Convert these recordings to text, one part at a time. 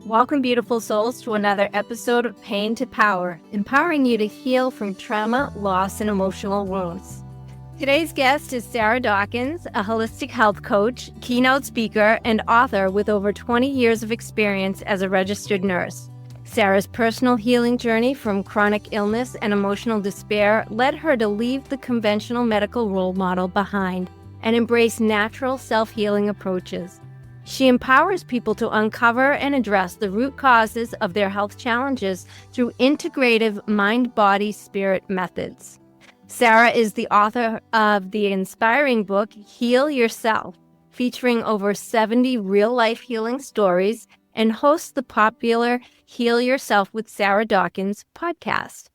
Welcome, beautiful souls, to another episode of Pain to Power, empowering you to heal from trauma, loss, and emotional wounds. Today's guest is Sarah Dawkins, a holistic health coach, keynote speaker, and author with over 20 years of experience as a registered nurse. Sarah's personal healing journey from chronic illness and emotional despair led her to leave the conventional medical role model behind and embrace natural self-healing approaches. She empowers people to uncover and address the root causes of their health challenges through integrative mind-body-spirit methods. Sarah is the author of the inspiring book, Heal Yourself, featuring over 70 real-life healing stories, and hosts the popular Heal Yourself with Sarah Dawkins podcast.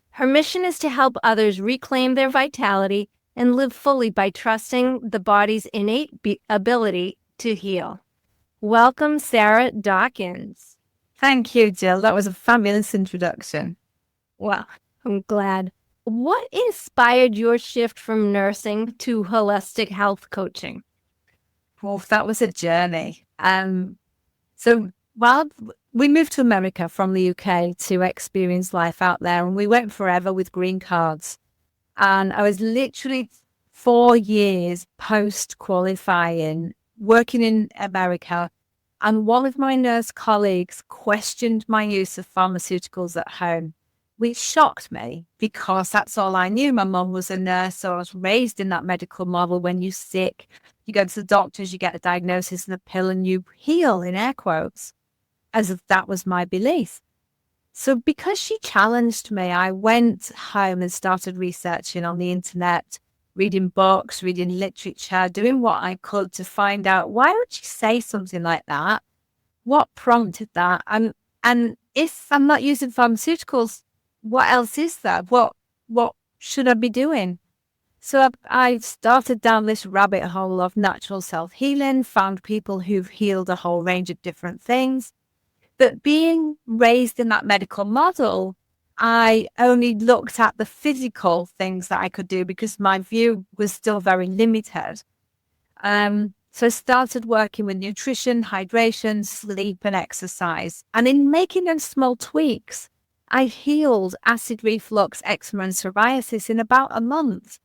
Her mission is to help others reclaim their vitality and live fully by trusting the body's innate ability to heal. Welcome, Sarah Dawkins. Thank you, Jill. That was a fabulous introduction. Well, I'm glad. What inspired your shift from nursing to holistic health coaching? Well, that was a journey. So while we moved to America from the UK to experience life out there, and we went forever with green cards. And I was literally 4 years post-qualifying, working in America, and one of my nurse colleagues questioned my use of pharmaceuticals at home, which shocked me because that's all I knew. My mum was a nurse, so I was raised in that medical model. When you're sick, you go to the doctors, you get a diagnosis and a pill, and you heal, in air quotes, as if that was my belief. So because she challenged me, I went home and started researching on the internet, reading books, reading literature, doing what I could to find out, why would she say something like that? What prompted that? And if I'm not using pharmaceuticals, what else is there? What should I be doing? So I started down this rabbit hole of natural self-healing, found people who've healed a whole range of different things. But being raised in that medical model, I only looked at the physical things that I could do because my view was still very limited. So I started working with nutrition, hydration, sleep, and exercise. And in making those small tweaks, I healed acid reflux, eczema, and psoriasis in about a month.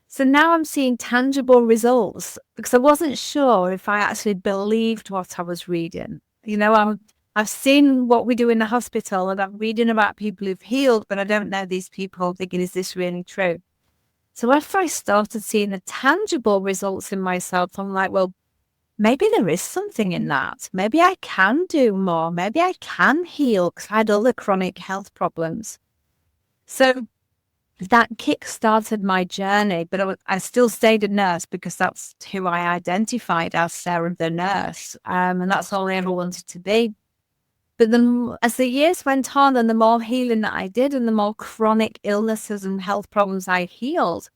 So now I'm seeing tangible results because I wasn't sure if I actually believed what I was reading. I've seen what we do in the hospital, and I'm reading about people who've healed, but I don't know these people, thinking, is this really true? So after I started seeing the tangible results in myself, I'm like, well, maybe there is something in that. Maybe I can do more. Maybe I can heal, because I had other chronic health problems. So that kick-started my journey, but I still stayed a nurse because that's who I identified as, Sarah the nurse. And that's all I ever wanted to be. But then as the years went on and the more healing that I did and the more chronic illnesses and health problems I healed,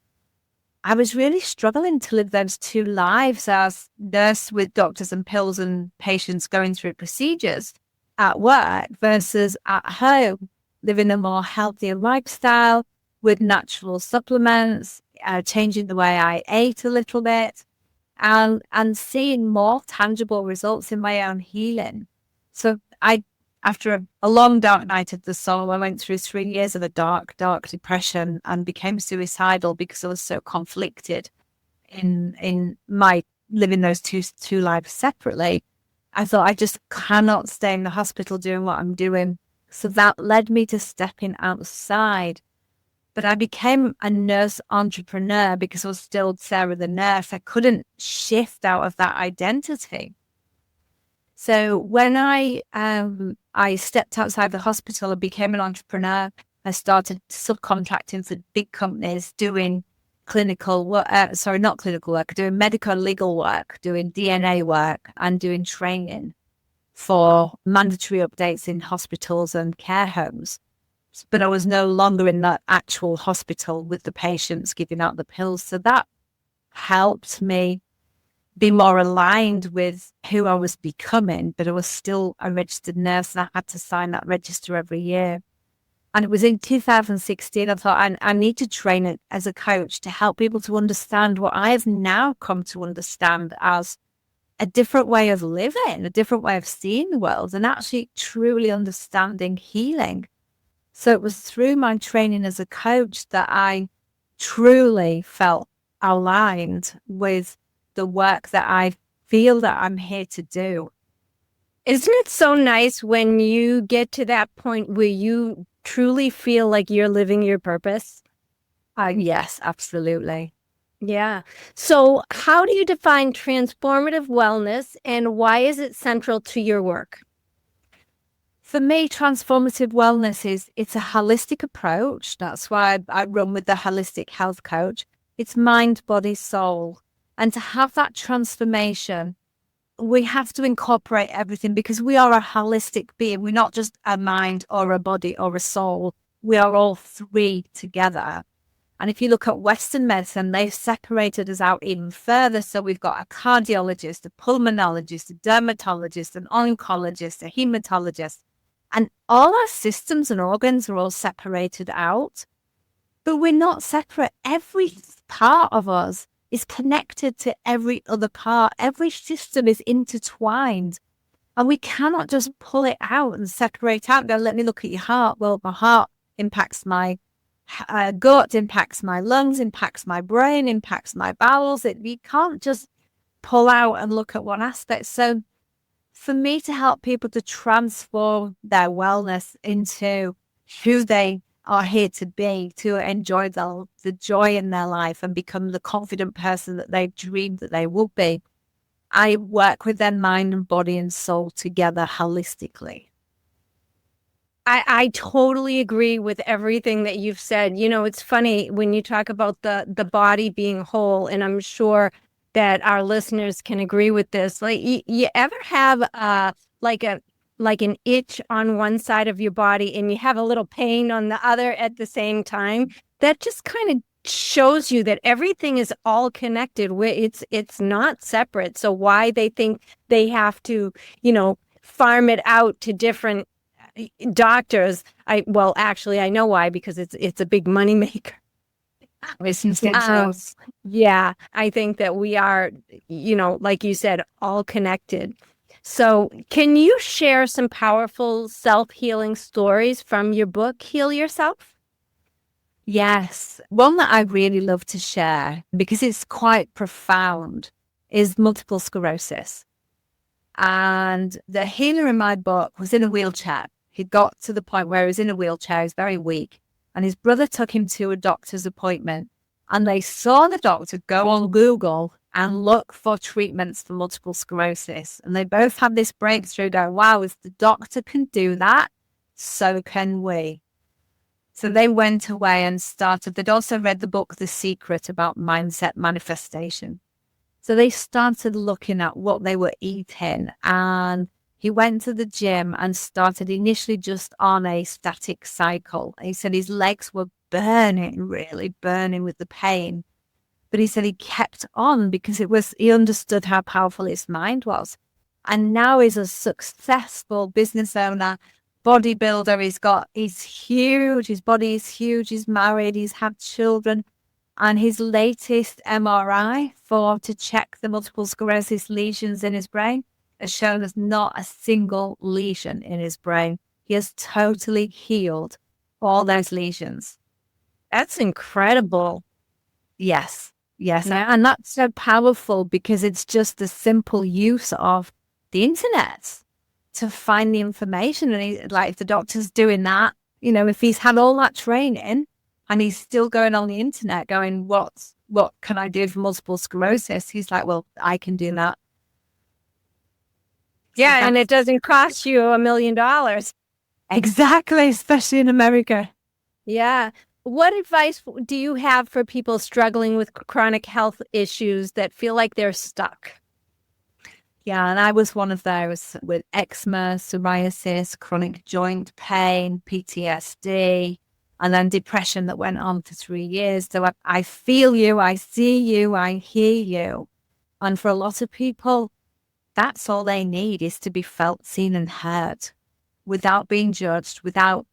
I was really struggling to live those two lives as nurse with doctors and pills and patients going through procedures at work versus at home, living a more healthier lifestyle with natural supplements, changing the way I ate a little bit, and seeing more tangible results in my own healing. So after a long dark night of the soul, I went through 3 years of a dark, dark depression and became suicidal because I was so conflicted in my living those two lives separately. I thought, I just cannot stay in the hospital doing what I'm doing. So that led me to stepping outside. But I became a nurse entrepreneur because I was still Sarah the nurse. I couldn't shift out of that identity. So when I stepped outside the hospital and became an entrepreneur, I started subcontracting for big companies doing clinical work, doing medical legal work, doing DNA work, and doing training for mandatory updates in hospitals and care homes. But I was no longer in that actual hospital with the patients giving out the pills. So that helped me be more aligned with who I was becoming, but I was still a registered nurse and I had to sign that register every year. And it was in 2016, I thought, I need to train it as a coach to help people to understand what I have now come to understand as a different way of living, a different way of seeing the world, and actually truly understanding healing. So it was through my training as a coach that I truly felt aligned with the work that I feel that I'm here to do. Isn't it so nice when you get to that point where you truly feel like you're living your purpose? Yes, absolutely. Yeah. So how do you define transformative wellness and why is it central to your work? For me, transformative wellness it's a holistic approach. That's why I run with the holistic health coach. It's mind, body, soul. And to have that transformation, we have to incorporate everything because we are a holistic being. We're not just a mind or a body or a soul. We are all three together. And if you look at Western medicine, they've separated us out even further. So we've got a cardiologist, a pulmonologist, a dermatologist, an oncologist, a hematologist. And all our systems and organs are all separated out. But we're not separate. Every part of us is connected to every other part. Every system is intertwined. And we cannot just pull it out and separate out. Go, let me look at your heart. Well, my heart impacts my gut, impacts my lungs, impacts my brain, impacts my bowels. You can't just pull out and look at one aspect. So for me to help people to transform their wellness into who they are here to be, to enjoy the joy in their life and become the confident person that they dreamed that they would be, I work with their mind and body and soul together holistically. I totally agree with everything that you've said. You know, it's funny when you talk about the body being whole, and I'm sure that our listeners can agree with this. Like, you ever have like an itch on one side of your body and you have a little pain on the other at the same time? That just kind of shows you that everything is all connected. It's not separate. So why they think they have to, farm it out to different doctors, actually I know why, because it's a big money maker. Yeah, I think that we are, like you said, all connected. So can you share some powerful self-healing stories from your book, Heal Yourself? Yes. One that I really love to share because it's quite profound is multiple sclerosis. And the healer in my book was in a wheelchair. He got to the point where he was in a wheelchair, he was very weak. And his brother took him to a doctor's appointment. And they saw the doctor go on Google and look for treatments for multiple sclerosis. And they both had this breakthrough going, wow, if the doctor can do that, so can we. So they went away and started. They'd also read the book, The Secret, about mindset manifestation. So they started looking at what they were eating, and he went to the gym and started initially just on a static cycle. He said his legs were burning, really burning with the pain. But he said he kept on because he understood how powerful his mind was. And now he's a successful business owner, bodybuilder. He's huge. His body is huge. He's married. He's had children. And his latest MRI to check the multiple sclerosis lesions in his brain has shown us not a single lesion in his brain. He has totally healed all those lesions. That's incredible. Yes. And that's so powerful because it's just the simple use of the internet to find the information. And if the doctor's doing that, if he's had all that training, and he's still going on the internet going, what can I do for multiple sclerosis? He's like, well, I can do that. Yeah, so and it doesn't cost you $1 million. Exactly, especially in America. Yeah. What advice do you have for people struggling with chronic health issues that feel like they're stuck? Yeah, and I was one of those with eczema, psoriasis, chronic joint pain, PTSD, and then depression that went on for 3 years. So I feel you, I see you, I hear you. And for a lot of people, that's all they need is to be felt, seen, and heard without being judged, without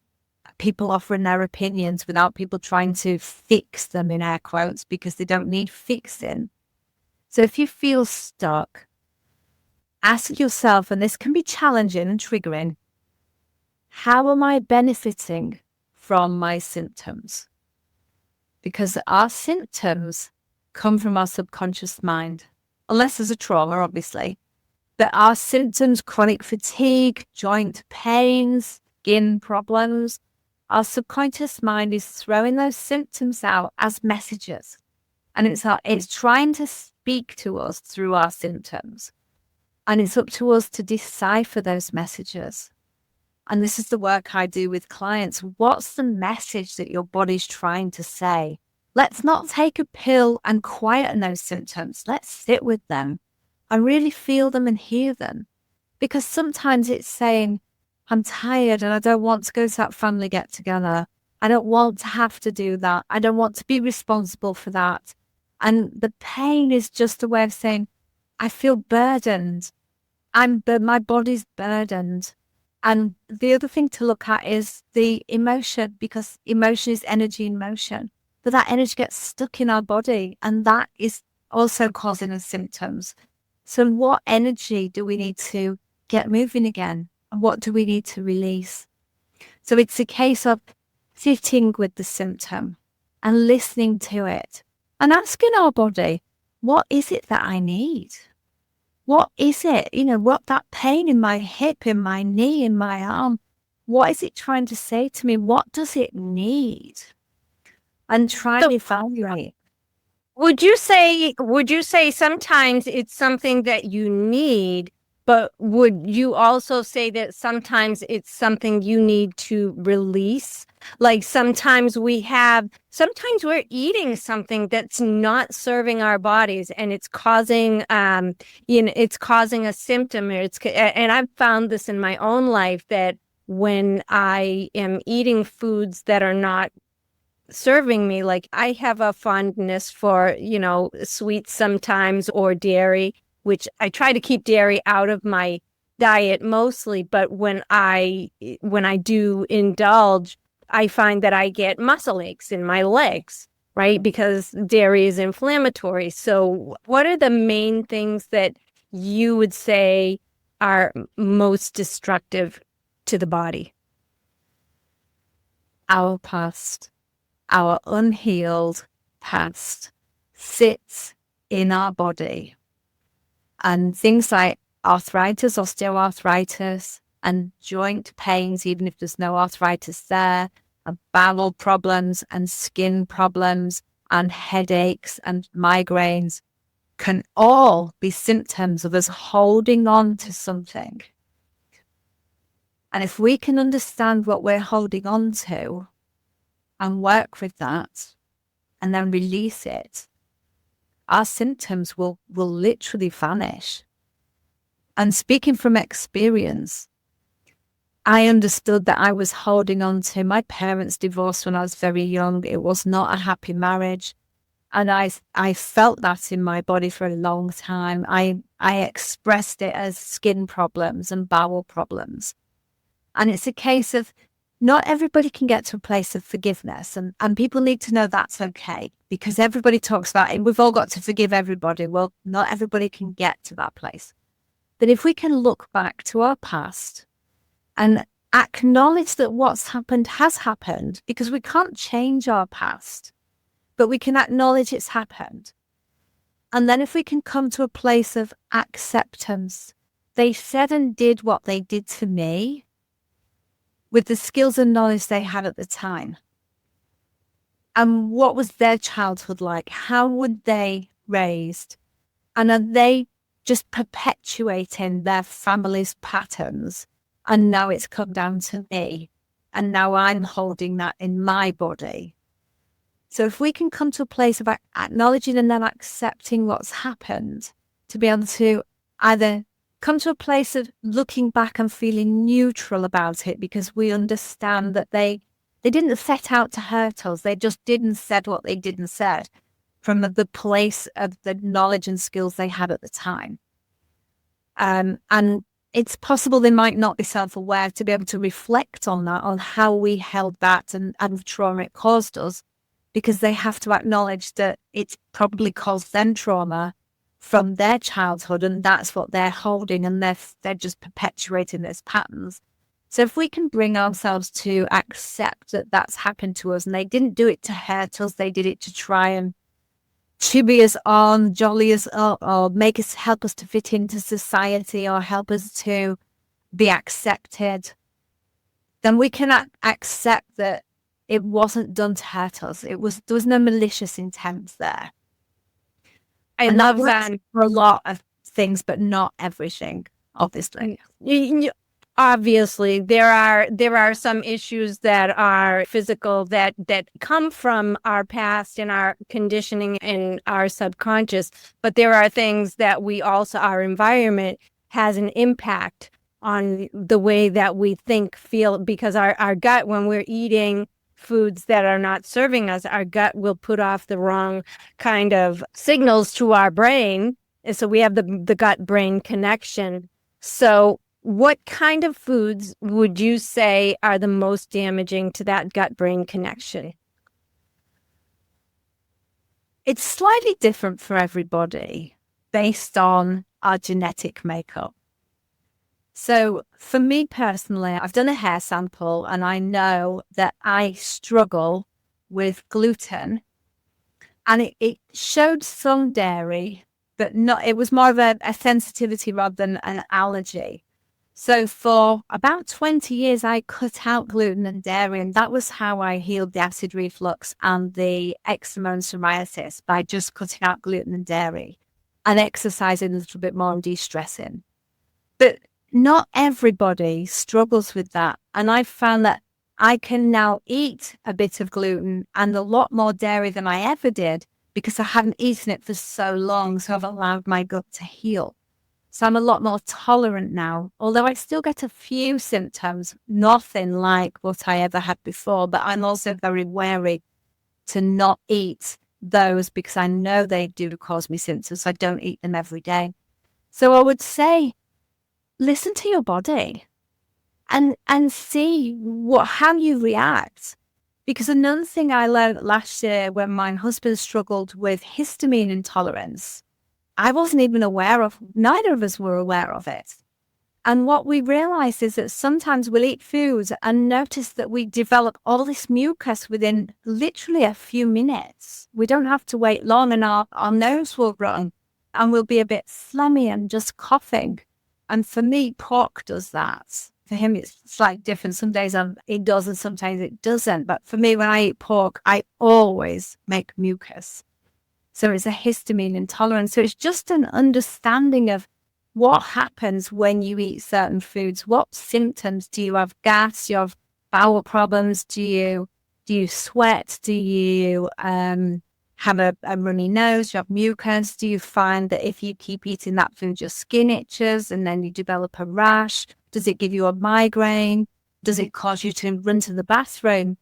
people offering their opinions, without people trying to fix them in air quotes because they don't need fixing. So if you feel stuck, ask yourself, and this can be challenging and triggering, how am I benefiting from my symptoms? Because our symptoms come from our subconscious mind, unless there's a trauma, obviously. But our symptoms, chronic fatigue, joint pains, skin problems, our subconscious mind is throwing those symptoms out as messages. And it's trying to speak to us through our symptoms. And it's up to us to decipher those messages. And this is the work I do with clients. What's the message that your body's trying to say? Let's not take a pill and quieten those symptoms. Let's sit with them and really feel them and hear them. Because sometimes it's saying, I'm tired and I don't want to go to that family get together. I don't want to have to do that. I don't want to be responsible for that. And the pain is just a way of saying, I feel burdened. My body's burdened. And the other thing to look at is the emotion, because emotion is energy in motion. But that energy gets stuck in our body, and that is also causing us symptoms. So what energy do we need to get moving again? And what do we need to release? So it's a case of sitting with the symptom and listening to it and asking our body, what is it that I need? What is it? What that pain in my hip, in my knee, in my arm, what is it trying to say to me? What does it need? And try to evaluate. Would you say sometimes it's something that you need, but would you also say that sometimes it's something you need to release? Like sometimes we're eating something that's not serving our bodies, and it's causing, it's causing a symptom. And I've found this in my own life, that when I am eating foods that are not serving me, like I have a fondness for, sweets sometimes, or dairy, which I try to keep dairy out of my diet mostly. But when I do indulge, I find that I get muscle aches in my legs, right? Because dairy is inflammatory. So what are the main things that you would say are most destructive to the body? Our past. Our unhealed past sits in our body. And things like arthritis, osteoarthritis, and joint pains, even if there's no arthritis there, and bowel problems and skin problems and headaches and migraines can all be symptoms of us holding on to something. And if we can understand what we're holding on to, and work with that, and then release it, our symptoms will literally vanish. And speaking from experience, I understood that I was holding on to my parents' divorce when I was very young. It was not a happy marriage. And I felt that in my body for a long time. I expressed it as skin problems and bowel problems. And it's a case of, not everybody can get to a place of forgiveness, and people need to know that's okay, because everybody talks about it. We've all got to forgive everybody. Well, not everybody can get to that place. But if we can look back to our past and acknowledge that what's happened has happened, because we can't change our past, but we can acknowledge it's happened. And then if we can come to a place of acceptance, they said and did what they did to me, with the skills and knowledge they had at the time. And what was their childhood like? How were they raised? And are they just perpetuating their family's patterns? And now it's come down to me. And now I'm holding that in my body. So if we can come to a place of acknowledging and then accepting what's happened, to be able to either come to a place of looking back and feeling neutral about it, because we understand that they didn't set out to hurt us. They just didn't said what they didn't said from the place of the knowledge and skills they had at the time. And it's possible they might not be self-aware to be able to reflect on that, on how we held that and the trauma it caused us, because they have to acknowledge that it's probably caused them trauma, from their childhood, and that's what they're holding, and they're just perpetuating those patterns. So if we can bring ourselves to accept that that's happened to us, and they didn't do it to hurt us, they did it to try and chubby us on, jolly us up, or help us to fit into society, or help us to be accepted, then we can accept that it wasn't done to hurt us. There was no malicious intent there. I love that for a lot of things, but not everything, obviously. Obviously, there are some issues that are physical that come from our past and our conditioning and our subconscious, but there are things that our environment has an impact on the way that we think, feel, because our gut, when we're eating foods that are not serving us, our gut will put off the wrong kind of signals to our brain. And so we have the gut-brain connection. So what kind of foods would you say are the most damaging to that gut-brain connection? It's slightly different for everybody based on our genetic makeup. So for me personally, I've done a hair sample and I know that I struggle with gluten, and it showed some dairy, but it was more of a sensitivity rather than an allergy. So for about 20 years, I cut out gluten and dairy, and that was how I healed the acid reflux and the eczema and psoriasis, by just cutting out gluten and dairy and exercising a little bit more and de-stressing. But not everybody struggles with that. And I've found that I can now eat a bit of gluten and a lot more dairy than I ever did, because I hadn't eaten it for so long. So I've allowed my gut to heal. So I'm a lot more tolerant now, although I still get a few symptoms, nothing like what I ever had before. But I'm also very wary to not eat those, because I know they do cause me symptoms. So I don't eat them every day. So I would say, listen to your body and see how you react. Because another thing I learned last year, when my husband struggled with histamine intolerance, I wasn't even aware of, neither of us were aware of it. And what we realized is that sometimes we'll eat foods and notice that we develop all this mucus within literally a few minutes. We don't have to wait long, and our nose will run and we'll be a bit phlegmy and just coughing. And for me, pork does that. For him, it's like different. Some days it does and sometimes it doesn't. But for me, when I eat pork, I always make mucus. So it's a histamine intolerance. So it's just an understanding of what happens when you eat certain foods. What symptoms do you have? Gas? Do you have bowel problems? Do you sweat? Do you have a runny nose? Do you have mucus? Do you find that if you keep eating that food, your skin itches and then you develop a rash? Does it give you a migraine? Does it cause you to run to the bathroom?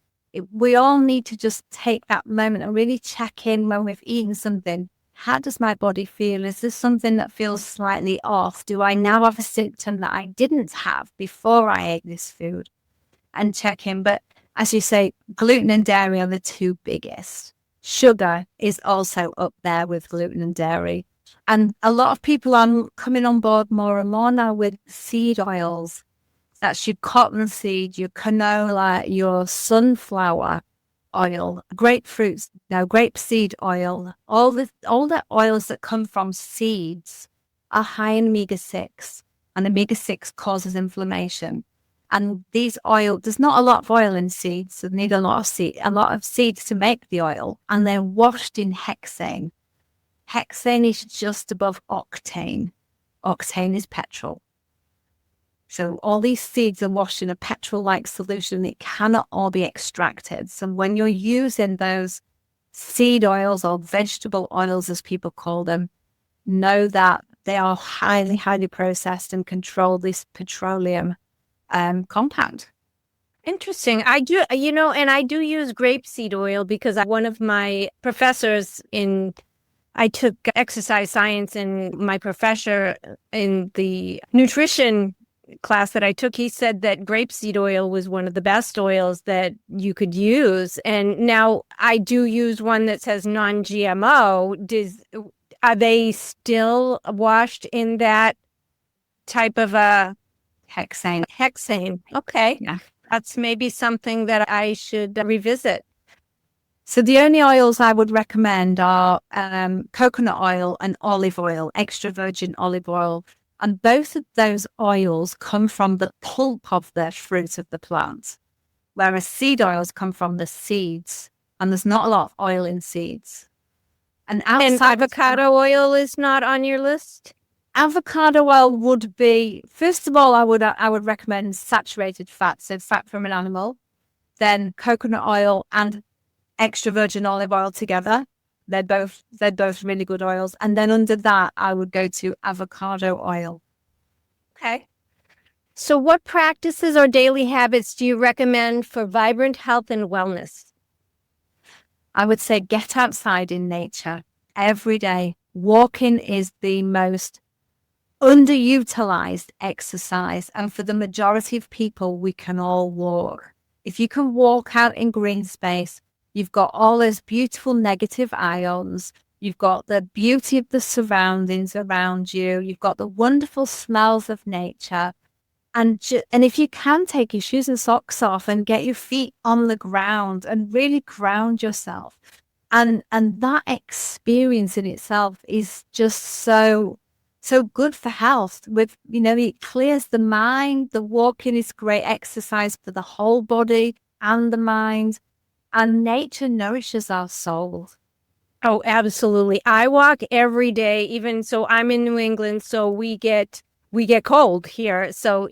We all need to just take that moment and really check in when we've eaten something. How does my body feel? Is this something that feels slightly off? Do I now have a symptom that I didn't have before I ate this food? And check in. But as you say, gluten and dairy are the two biggest. Sugar is also up there with gluten and dairy. And a lot of people are coming on board more and more now with seed oils. That's your cottonseed, your canola, your sunflower oil, grapefruits, grapeseed oil. All the oils that come from seeds are high in omega-6, and omega-6 causes inflammation. And these oils, there's not a lot of oil in seeds, so they need a lot of seeds to make the oil, and they're washed in hexane. Hexane is just above octane. Octane is petrol. So all these seeds are washed in a petrol-like solution. It cannot all be extracted. So when you're using those seed oils, or vegetable oils as people call them, know that they are highly, highly processed and control this petroleum compound. Interesting. I do, and I do use grapeseed oil because one of my professors I took exercise science, and my professor in the nutrition class that I took, he said that grapeseed oil was one of the best oils that you could use. And now I do use one that says non-GMO. are they still washed in that type of a Hexane. hexane? Okay. Yeah. That's maybe something that I should revisit. So the only oils I would recommend are coconut oil and olive oil, extra virgin olive oil. And both of those oils come from the pulp of the fruit of the plant, whereas seed oils come from the seeds. And there's not a lot of oil in seeds. And And outside avocado oil is not on your list? avocado oil would be, first of all, I would recommend saturated fat, so fat from an animal, then coconut oil and extra virgin olive oil together. They're both really good oils. And then under that, I would go to avocado oil. Okay. So what practices or daily habits do you recommend for vibrant health and wellness? I would say get outside in nature every day. Walking is the most underutilized exercise. And for the majority of people, we can all walk. If you can walk out in green space, you've got all those beautiful negative ions. You've got the beauty of the surroundings around you. You've got the wonderful smells of nature. And if you can take your shoes and socks off and get your feet on the ground and really ground yourself. And that experience in itself is just so good for health. It clears the mind. The walking is great exercise for the whole body and the mind. And nature nourishes our souls. Oh, absolutely. I walk every day, even so I'm in New England, so we get cold here. So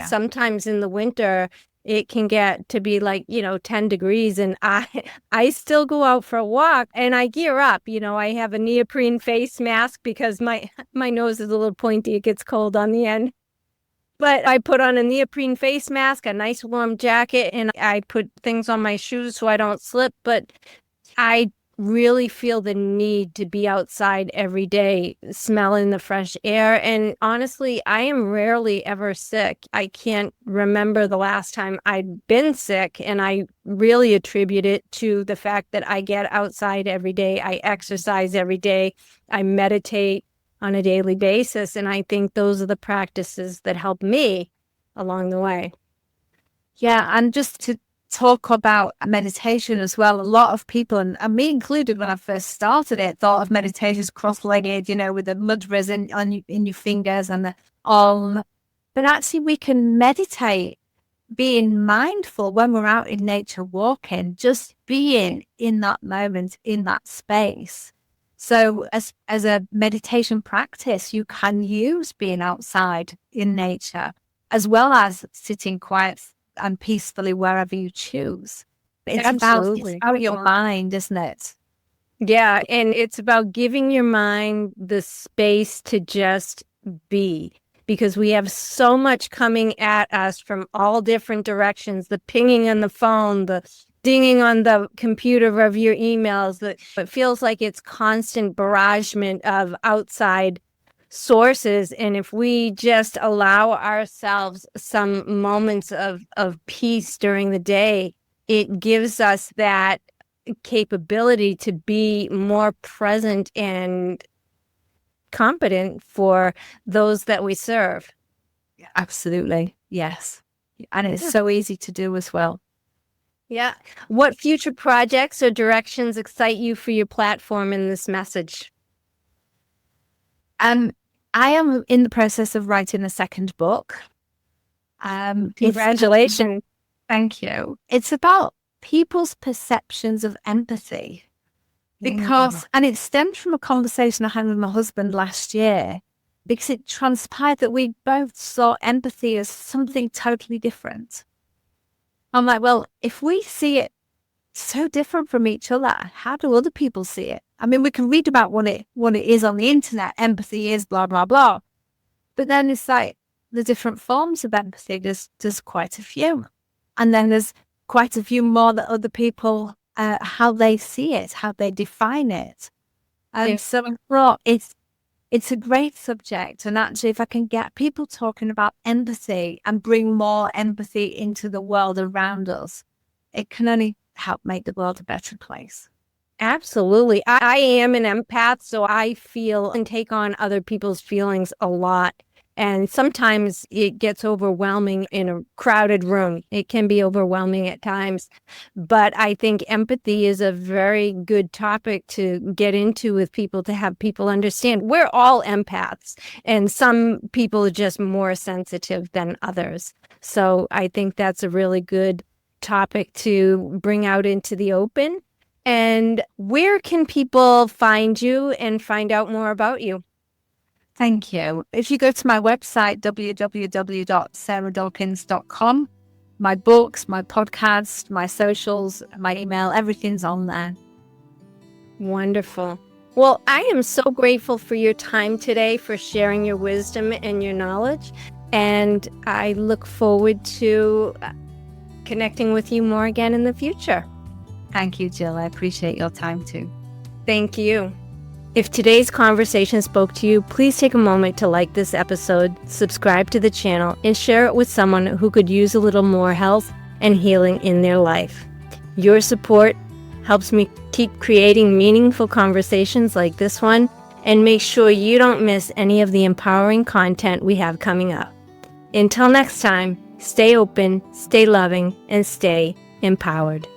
sometimes in the winter, it can get to be like, 10 degrees and I still go out for a walk and I gear up. I have a neoprene face mask because my nose is a little pointy. It gets cold on the end. But I put on a neoprene face mask, a nice warm jacket, and I put things on my shoes so I don't slip. But I really feel the need to be outside every day, smelling the fresh air. And honestly, I am rarely ever sick. I can't remember the last time I'd been sick, and I really attribute it to the fact that I get outside every day. I exercise every day. I meditate on a daily basis. And I think those are the practices that help me along the way. Yeah, and just to talk about meditation as well, a lot of people, and me included when I first started it, thought of meditation as cross-legged, with the mudras in your fingers and the om. But actually we can meditate being mindful when we're out in nature walking, just being in that moment, in that space. So as a meditation practice, you can use being outside in nature as well as sitting quiet and peacefully wherever you choose. It's about your mind, isn't it? Yeah, and it's about giving your mind the space to just be, because we have so much coming at us from all different directions, the pinging on the phone, the dinging on the computer of your emails, that it feels like it's constant barragement of outside sources. And if we just allow ourselves some moments of peace during the day, it gives us that capability to be more present and competent for those that we serve. Absolutely. Yes. And it's so easy to do as well. Yeah. What future projects or directions excite you for your platform in this message? I am in the process of writing a second book. Congratulations. Thank you. It's about people's perceptions of empathy. And it stemmed from a conversation I had with my husband last year, because it transpired that we both saw empathy as something totally different. I'm like, well, if we see it so different from each other, how do other people see it? I mean, we can read about what it is on the internet. Empathy is blah, blah, blah. But then it's like the different forms of empathy. There's quite a few. And then there's quite a few more that other people, how they see it, how they define it. And so I thought it's a great subject. And actually, if I can get people talking about empathy and bring more empathy into the world around us, it can only help make the world a better place. Absolutely. I am an empath, so I feel and take on other people's feelings a lot. And sometimes it gets overwhelming in a crowded room. It can be overwhelming at times. But I think empathy is a very good topic to get into with people, to have people understand. We're all empaths, and some people are just more sensitive than others. So I think that's a really good topic to bring out into the open. And where can people find you and find out more about you? Thank you. If you go to my website, www.sarahdawkins.com, my books, my podcast, my socials, my email, everything's on there. Wonderful. Well, I am so grateful for your time today, for sharing your wisdom and your knowledge. And I look forward to connecting with you more again in the future. Thank you, Jill. I appreciate your time too. Thank you. If today's conversation spoke to you, please take a moment to like this episode, subscribe to the channel, and share it with someone who could use a little more health and healing in their life. Your support helps me keep creating meaningful conversations like this one, and make sure you don't miss any of the empowering content we have coming up. Until next time, stay open, stay loving, and stay empowered.